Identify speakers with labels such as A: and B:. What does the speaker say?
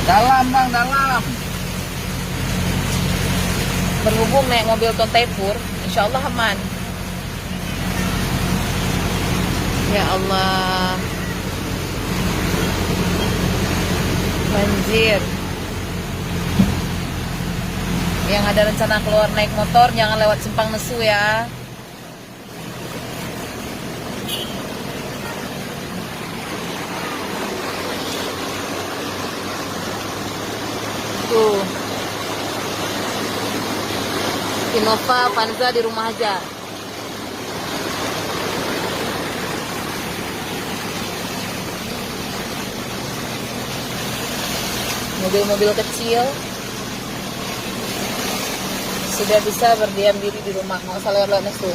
A: Dalam bang, dalam.
B: Berhubung naik mobil Tontepur, insya Allah aman. Ya Allah, banjir. Yang ada rencana keluar naik motor jangan lewat Simpang Nesu ya. Tuh, Innova Panza di rumah aja. Mobil-mobil kecil sudah bisa berdiam diri di rumah, nggak usah lewat-lewat Nesu.